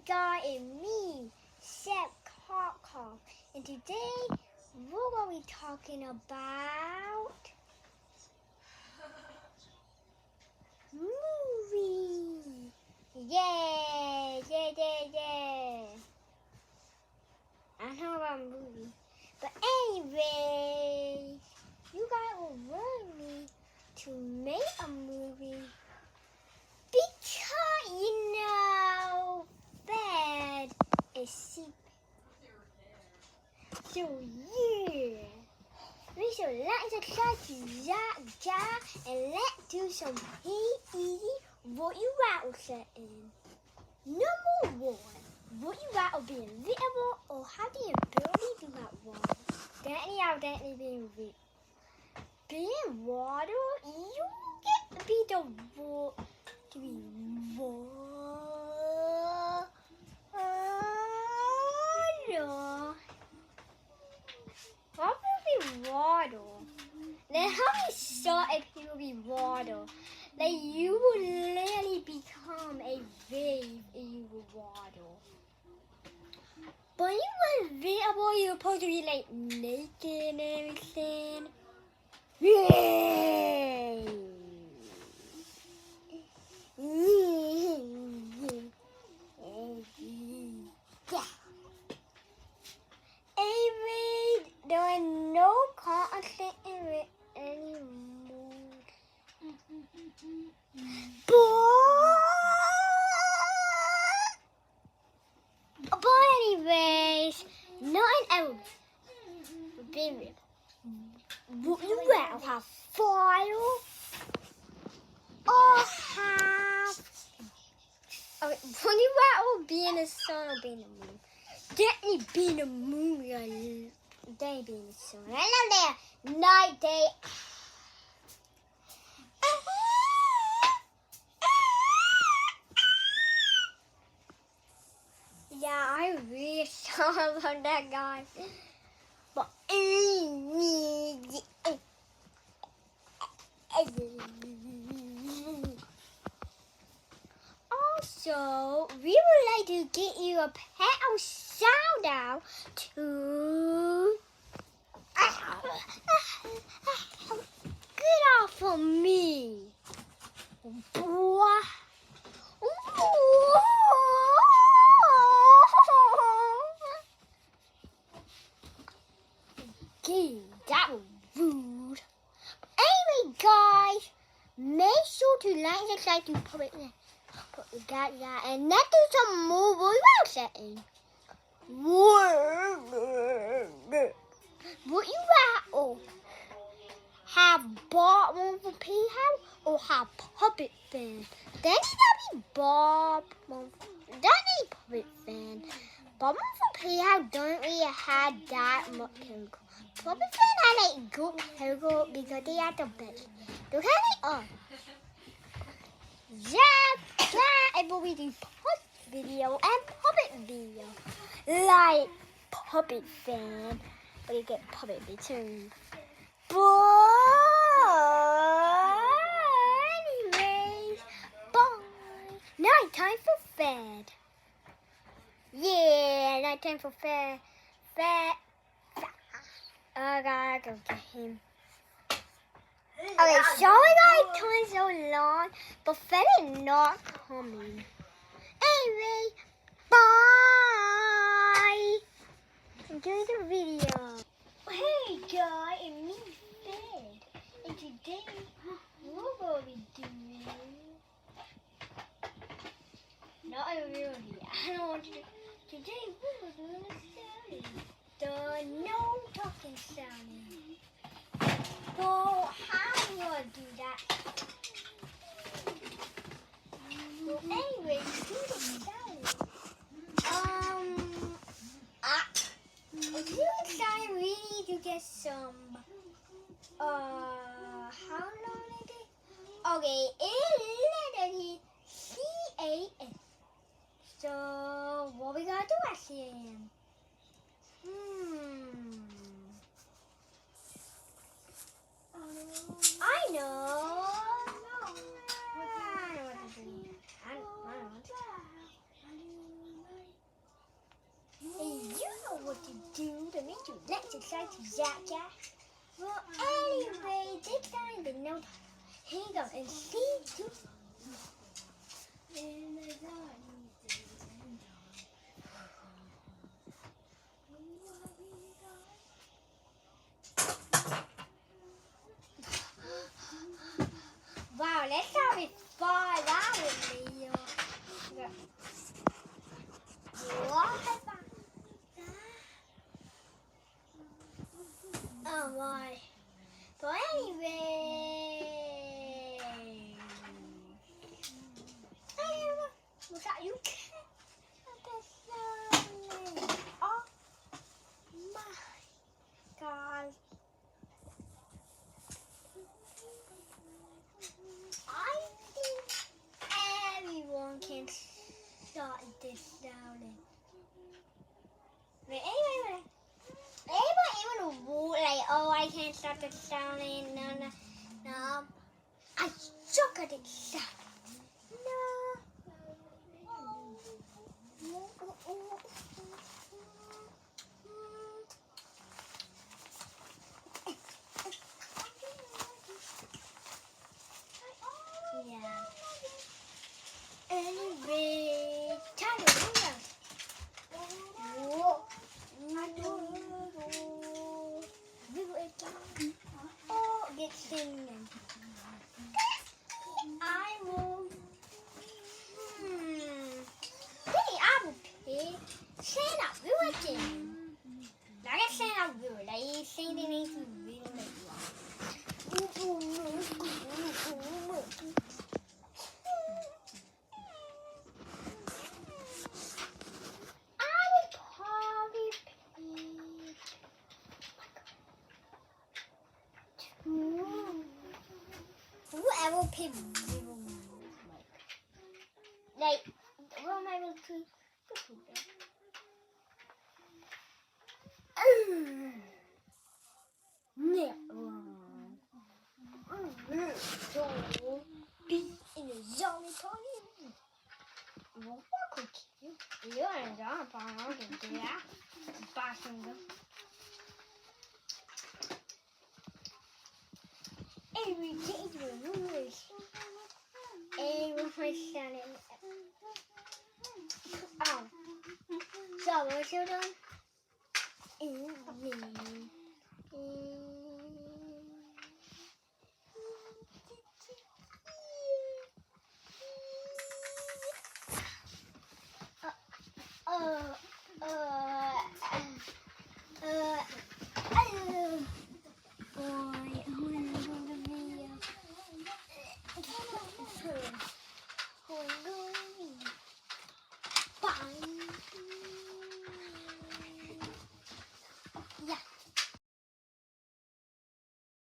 guys, it's me, Seth Karkov, and today we're going to be talking about movie. Yeah. I know about movies, but anyway, you guys will want me to make a movie because Fed is secret. So yeah, we should like subscribe to Jack and let's do some easy what you rattle setting. Number 1, would you rattle be invisible or have the ability to have water? Definitely being invisible. Being water, you get to be the water. To be water. Probably water. Then how we start if you will be water? Like you will literally become a wave if you were water. But when you were invisible, you're supposed to be like naked and everything. Yay! Anyway, there are no content in it anymore. But anyways, nothing else. Would you rather have fire or have... Okay, would you rather be in the sun or be in the moon? Definitely be in the moon, day be in the sun. I love that night, day. Yeah, I really sorry about that, guys. But also, we would like to get you a pet shout out to get off of me, boy. Okay, that was rude. Anyway, guys, make sure to like and subscribe to Public and let's do some more voice setting. Would you rather have Bob from Playhouse or have Puppet Fan? Then that'd be Bob. That'd be Puppet Fan. Bob from Playhouse don't really have that much chemical. Puppet Fan had like good chemical because they had the best. Look how they are. Yeah, I will be doing puppet video and puppet video. Like Puppet Fan, but you get puppet too. But anyways, bye. Now it's time for Fed. Yeah, now it's time for Fed. I gotta go get him. Okay, sorry guys, time so long, but Fed is not coming. Anyway, bye. Enjoy the video. Hey guys, it's me, Fed, and today we're going to be doing. Not really. I don't want to do. Today we're doing a sounding. The no talking sounding. So how am I gonna do that? Well, anyway, do the sounding. If you're excited, we need to get some. How long is it? Okay, it's literally CAS. So what we gotta do at CAM? I know. I know what to do. I don't know what to do. inside Jack Jack. Well, anyway, this time the note. Here you go. And see you. Wow, let's have it fall out with me. What? Oh my. So anyway. Was that you? Oh my god. I think everyone can start this sounding. Wait, anyway. Anyone even like, oh, I can't start the sounding. No. I suck at it sound. No. Yeah. Anyway, time to oh, get singing. I will. Hey, I will pay. Stand up, we were again. I guess stand up, we were like saying the name to read on whoever pick like what am I able to yeah. So be in a zombie party. What cookie? You're in a zombie party. I can do that. Bashing them. Every day the rules. Every standing. Oh. So what you doing?